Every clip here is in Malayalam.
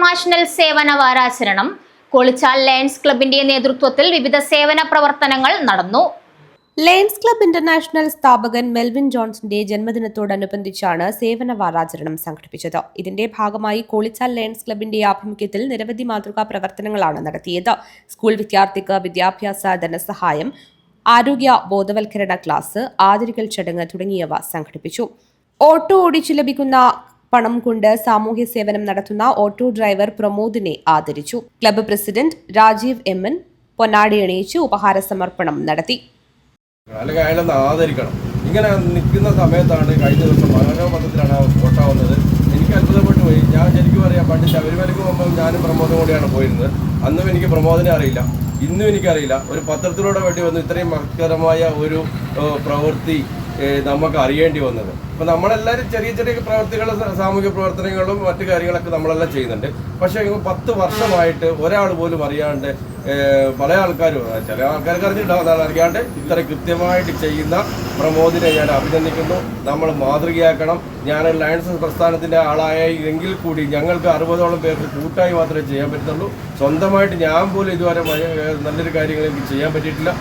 ഇന്റർനാഷണൽ സേവന വാരാചരണം കോളിച്ചാൽ ലയൺസ് ക്ലബിന്റെ നേതൃത്വത്തിൽ വിവിധ സേവന പ്രവർത്തനങ്ങൾ നടന്നു. ലയൺസ് ക്ലബ് ഇന്റർനാഷണൽ സ്ഥാപകൻ മെൽവിൻ ജോൺസന്റെ ജന്മദിനത്തോടനുബന്ധിച്ചാണ് സേവന വാരാചരണം സംഘടിപ്പിച്ചത്. ഇതിന്റെ ഭാഗമായി കോളിച്ചാൽ ലയൺസ് ക്ലബിന്റെ ആഭിമുഖ്യത്തിൽ നിരവധി മാതൃകാ പ്രവർത്തനങ്ങളാണ് നടത്തിയത്. സ്കൂൾ വിദ്യാർത്ഥിക്ക് വിദ്യാഭ്യാസ ധനസഹായം, ആരോഗ്യ ബോധവൽക്കരണ ക്ലാസ്, ആദരിക്കൽ ചടങ്ങ് തുടങ്ങിയവ സംഘടിപ്പിച്ചു. ഓട്ടോ ഓടിച്ചു ലഭിക്കുന്ന പണം കൊണ്ട് സാമൂഹ്യ സേവനം നടത്തുന്ന ഓട്ടോ ഡ്രൈവർ പ്രമോദിനെ ആദരിച്ചു. ക്ലബ്ബ് പ്രസിഡന്റ് രാജീവ് എമ്മൻ പൊന്നാടി അണിയിച്ച് ഉപഹാര സമർപ്പണം നടത്തി. അല്ലെങ്കിൽ അയാളൊന്ന് ആദരിക്കണം. ഇങ്ങനെ നിൽക്കുന്ന സമയത്താണ് കഴിഞ്ഞ ദിവസം മനോരമപത്രത്തിലാണ് ആ ഫോട്ടോ വന്നത്. എനിക്ക് അത്ഭുതപ്പെട്ടു പോയി. ഞാൻ ശരിക്കും അറിയാം, പണ്ട് ശബരിമലയ്ക്ക് പോകുമ്പോൾ ഞാനും പ്രമോദം കൂടിയാണ് പോയിരുന്നത്. അന്നും എനിക്ക് പ്രമോദിനെ അറിയില്ല, ഇന്നും എനിക്കറിയില്ല. ഒരു പത്രത്തിലൂടെ വേണ്ടി വന്ന് ഇത്രയും മഹത്തരമായ ഒരു പ്രവൃത്തി നമുക്ക് അറിയേണ്ടി വന്നത്. അപ്പോൾ നമ്മളെല്ലാവരും ചെറിയ ചെറിയ പ്രവർത്തികളും സാമൂഹ്യ പ്രവർത്തനങ്ങളും മറ്റു കാര്യങ്ങളൊക്കെ നമ്മളെല്ലാം ചെയ്യുന്നുണ്ട്. പക്ഷേ 10 വർഷമായിട്ട് ഒരാൾ പോലും അറിയാണ്ട് പല ആൾക്കാരും, ചില ആൾക്കാർക്ക് അറിഞ്ഞിട്ടുണ്ടാകുന്ന അറിയാണ്ട് ഇത്ര കൃത്യമായിട്ട് ചെയ്യുന്ന പ്രമോദിനെ ഞാൻ അഭിനന്ദിക്കുന്നു. നമ്മൾ മാതൃകയാക്കണം. ഞാൻ ലയൺസ് പ്രസ്ഥാനത്തിൻ്റെ ആളായ എങ്കിൽ കൂടി ഞങ്ങൾക്ക് 60ഓളം പേർക്ക് കൂട്ടായി മാത്രമേ ചെയ്യാൻ പറ്റുന്നുള്ളൂ. സ്വന്തമായിട്ട് ഞാൻ പോലും ഇതുവരെ നല്ലൊരു കാര്യങ്ങൾ എനിക്ക് ചെയ്യാൻ പറ്റിയിട്ടില്ല.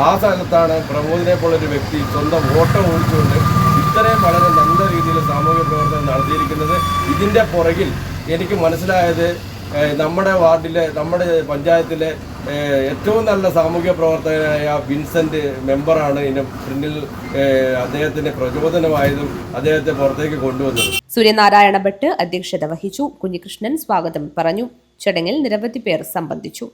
ആ സ്ഥലത്താണ് പ്രമോദിനെ പോലൊരു വ്യക്തി സ്വന്തം ഓട്ടം ഓടിച്ചുകൊണ്ട് ഇത്രയും വളരെ നല്ല രീതിയിൽ സാമൂഹ്യ പ്രവർത്തനം നടത്തിയിരിക്കുന്നത്. ഇതിൻ്റെ പുറകിൽ എനിക്ക് മനസ്സിലായത് നമ്മുടെ വാർഡിലെ, നമ്മുടെ പഞ്ചായത്തിലെ ഏറ്റവും നല്ല സാമൂഹ്യ പ്രവർത്തകനായ വിൻസെന്റ് മെമ്പറാണ് ഇതിന് പിന്നിൽ അദ്ദേഹത്തിന് പ്രചോദനമായതും അദ്ദേഹത്തെ പുറത്തേക്ക് കൊണ്ടുവന്നത്. സൂര്യനാരായണ ഭട്ട് അധ്യക്ഷത വഹിച്ചു. കുഞ്ഞികൃഷ്ണൻ സ്വാഗതം പറഞ്ഞു. ചടങ്ങിൽ നിരവധി പേർ സംബന്ധിച്ചു.